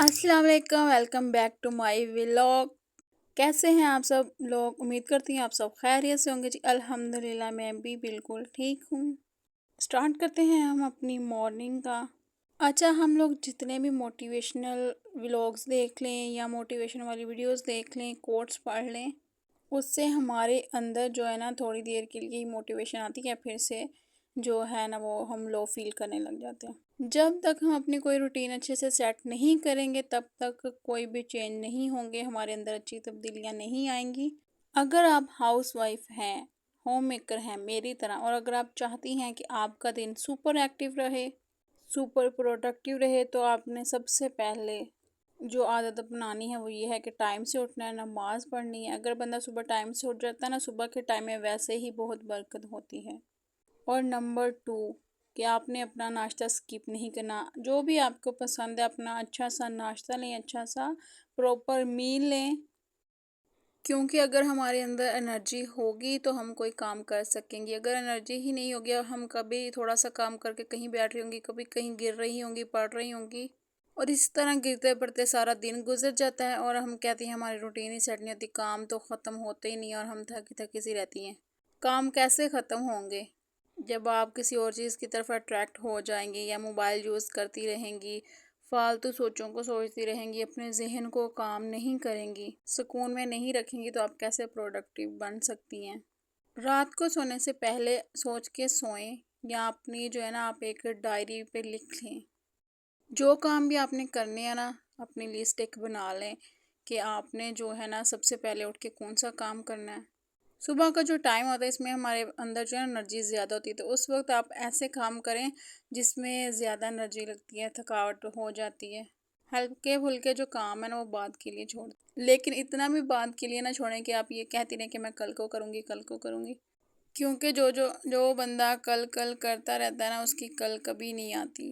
अस्सलाम वालेकुम, welcome back to my vlog. कैसे हैं आप सब लोग? उम्मीद करती हूँ आप सब खैरियत से होंगे जी। अल्हम्दुलिल्लाह मैं भी बिल्कुल ठीक हूँ। स्टार्ट करते हैं हम अपनी मॉर्निंग का। अच्छा, हम लोग जितने भी मोटिवेशनल व्लॉग्स देख लें या मोटिवेशन वाली वीडियोस देख लें, कोट्स पढ़ लें, उससे हमारे अंदर जो है ना थोड़ी देर के लिए ही मोटिवेशन आती है, फिर से जो है ना वो हम लो फील करने लग जाते हैं। जब तक हम अपनी कोई रूटीन अच्छे से सेट नहीं करेंगे तब तक कोई भी चेंज नहीं होंगे, हमारे अंदर अच्छी तब्दीलियां नहीं आएंगी। अगर आप हाउस वाइफ हैं, होम मेकर हैं मेरी तरह, और अगर आप चाहती हैं कि आपका दिन सुपर एक्टिव रहे, सुपर प्रोडक्टिव रहे, तो आपने सबसे पहले जो आदत अपनानी है वो ये है कि टाइम से उठना है, नमाज पढ़नी है। अगर बंदा सुबह टाइम से उठ जाता है ना, सुबह के टाइम में वैसे ही बहुत बरकत होती है। और नंबर टू, कि आपने अपना नाश्ता स्किप नहीं करना। जो भी आपको पसंद है अपना अच्छा सा नाश्ता लें, अच्छा सा प्रॉपर मील लें, क्योंकि अगर हमारे अंदर एनर्जी होगी तो हम कोई काम कर सकेंगे। अगर एनर्जी ही नहीं होगी, हम कभी थोड़ा सा काम करके कहीं बैठ रही होंगी, कभी कहीं गिर रही होंगी, पड़ रही होंगी, और इस तरह गिरते पड़ते सारा दिन गुजर जाता है और हम कहती हैं हमारी रूटीन ही सेट नहीं होती, काम तो ख़त्म होते ही नहीं और हम थकी थकी सी रहती हैं। काम कैसे ख़त्म होंगे जब आप किसी और चीज़ की तरफ अट्रैक्ट हो जाएंगी या मोबाइल यूज़ करती रहेंगी, फालतू सोचों को सोचती रहेंगी, अपने जहन को काम नहीं करेंगी, सुकून में नहीं रखेंगी, तो आप कैसे प्रोडक्टिव बन सकती हैं? रात को सोने से पहले सोच के सोएं, या अपनी जो है ना आप एक डायरी पे लिख लें। जो काम भी आपने करने हैं ना, अपनी लिस्ट एक बना लें कि आपने जो है ना सबसे पहले उठ के कौन सा काम करना है। सुबह का जो टाइम होता है इसमें हमारे अंदर जो है एनर्जी ज़्यादा होती है, तो उस वक्त आप ऐसे काम करें जिसमें ज़्यादा एनर्जी लगती है, थकावट हो जाती है। हल्के फुल्के जो काम है ना वो बाद के लिए छोड़, लेकिन इतना भी बाद के लिए ना छोड़ें कि आप ये कहती रहें कि मैं कल को करूँगी, कल को करूँगी। क्योंकि जो जो जो बंदा कल कल करता रहता है ना, उसकी कल कभी नहीं आती।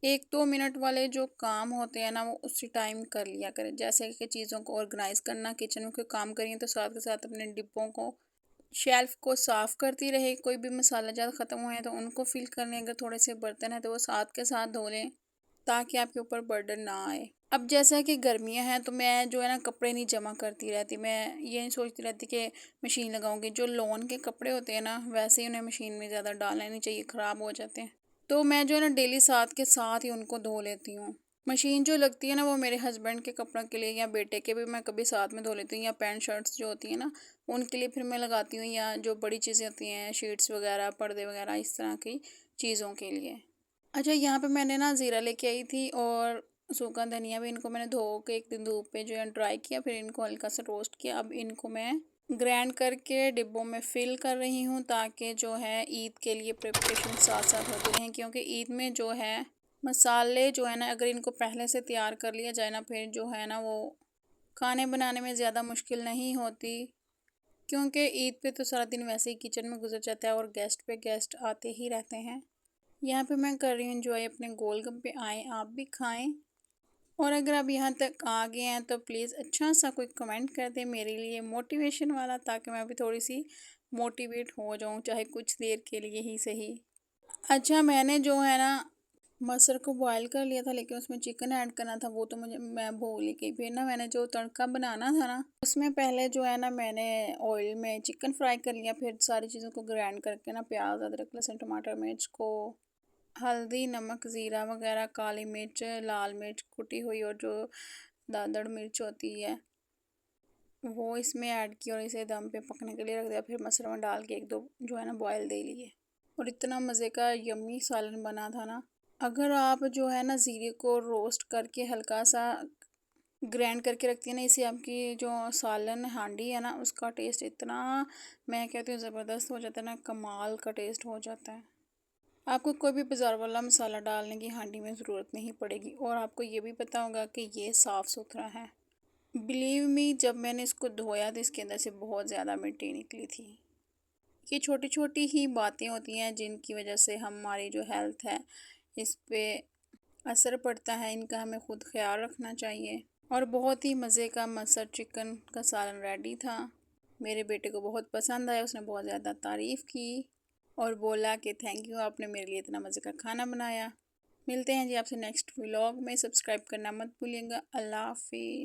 1-2 मिनट वाले जो काम होते हैं ना वो उसी टाइम कर लिया करें। जैसे कि चीज़ों को ऑर्गेनाइज करना, किचन में कोई काम करिए तो साथ के साथ अपने डिब्बों को, शेल्फ को साफ करती रहे। कोई भी मसाला ज़्यादा ख़त्म हुए हैं तो उनको फिल कर लें। अगर थोड़े से बर्तन हैं तो वो साथ के साथ धो लें ताकि आपके ऊपर बर्डन ना आए। अब जैसा कि गर्मियां हैं तो मैं जो है ना कपड़े नहीं जमा करती रहती, मैं ये नहीं सोचती रहती कि मशीन लगाऊंगी। जो लॉन के कपड़े होते हैं ना वैसे ही उन्हें मशीन में ज़्यादा डालना नहीं चाहिए, ख़राब हो जाते हैं। तो मैं जो है ना डेली साथ के साथ ही उनको धो लेती हूँ। मशीन जो लगती है ना वो मेरे हस्बैंड के कपड़ों के लिए या बेटे के भी मैं कभी साथ में धो लेती हूँ, या पैंट शर्ट्स जो होती हैं ना उनके लिए फिर मैं लगाती हूँ, या जो बड़ी चीज़ें होती हैं शीट्स वगैरह, पर्दे वगैरह, इस तरह की चीज़ों के लिए। अच्छा, यहाँ पे मैंने ना ज़ीरा लेके आई थी और सूखा धनिया भी। इनको मैंने धो के एक दिन धूप पे जो है ड्राई किया, फिर इनको हल्का सा रोस्ट किया। अब इनको मैं ग्राइंड करके डिब्बों में फिल कर रही हूँ ताकि जो है ईद के लिए प्रिपरेशन साथ साथ होती रहें। क्योंकि ईद में जो है मसाले जो है ना अगर इनको पहले से तैयार कर लिया जाए ना, फिर जो है ना वो खाने बनाने में ज़्यादा मुश्किल नहीं होती। क्योंकि ईद पे तो सारा दिन वैसे ही किचन में गुजर जाता है और गेस्ट पे गेस्ट आते ही रहते हैं। यहाँ पे मैं कर रही हूँ एंजॉय अपने गोलगप्पे। आए आप भी खाएं। और अगर आप यहाँ तक आ गए हैं तो प्लीज़ अच्छा सा कोई कमेंट कर दें मेरे लिए मोटिवेशन वाला, ताकि मैं भी थोड़ी सी मोटिवेट हो जाऊँ, चाहे कुछ देर के लिए ही सही। अच्छा, मैंने जो है ना मसर को बॉयल कर लिया था, लेकिन उसमें चिकन ऐड करना था, वो तो मैं भूल ही गई। फिर ना मैंने जो तड़का बनाना था ना उसमें पहले जो है ना मैंने ऑयल में चिकन फ्राई कर लिया, फिर सारी चीज़ों को ग्राइंड करके ना प्याज, अदरक, लहसुन, टमाटर, मिर्च को, हल्दी, नमक, ज़ीरा वगैरह, काली मिर्च, लाल मिर्च कुटी हुई, और जो दादड़ मिर्च होती है वो इसमें ऐड की, और इसे दम पे पकने के लिए रख दिया। फिर मसर में डाल के एक दो जो है ना बॉयल दे लिए, और इतना मज़े का यम्मी सालन बना था ना। अगर आप जो है ना ज़ीरे को रोस्ट करके हल्का सा ग्राइंड करके रखती है ना, इसे आपकी जो सालन हांडी है ना उसका टेस्ट इतना, मैं कहती हूँ ज़बरदस्त हो जाता है ना, कमाल का टेस्ट हो जाता है। आपको कोई भी बाजार वाला मसाला डालने की हांडी में ज़रूरत नहीं पड़ेगी, और आपको ये भी पता होगा कि ये साफ़ सुथरा है। बिलीव मी, जब मैंने इसको धोया तो इसके अंदर से बहुत ज़्यादा मिट्टी निकली थी। ये छोटी छोटी ही बातें होती हैं जिनकी वजह से हमारी जो हेल्थ है इस पे असर पड़ता है। इनका हमें खुद ख्याल रखना चाहिए। और बहुत ही मज़े का मसर चिकन का सालन रेडी था। मेरे बेटे को बहुत पसंद आया, उसने बहुत ज़्यादा तारीफ़ की और बोला कि थैंक यू, आपने मेरे लिए इतना मज़े का खाना बनाया। मिलते हैं जी आपसे नेक्स्ट व्लॉग में। सब्सक्राइब करना मत भूलिएगा। अल्लाह हाफिज़।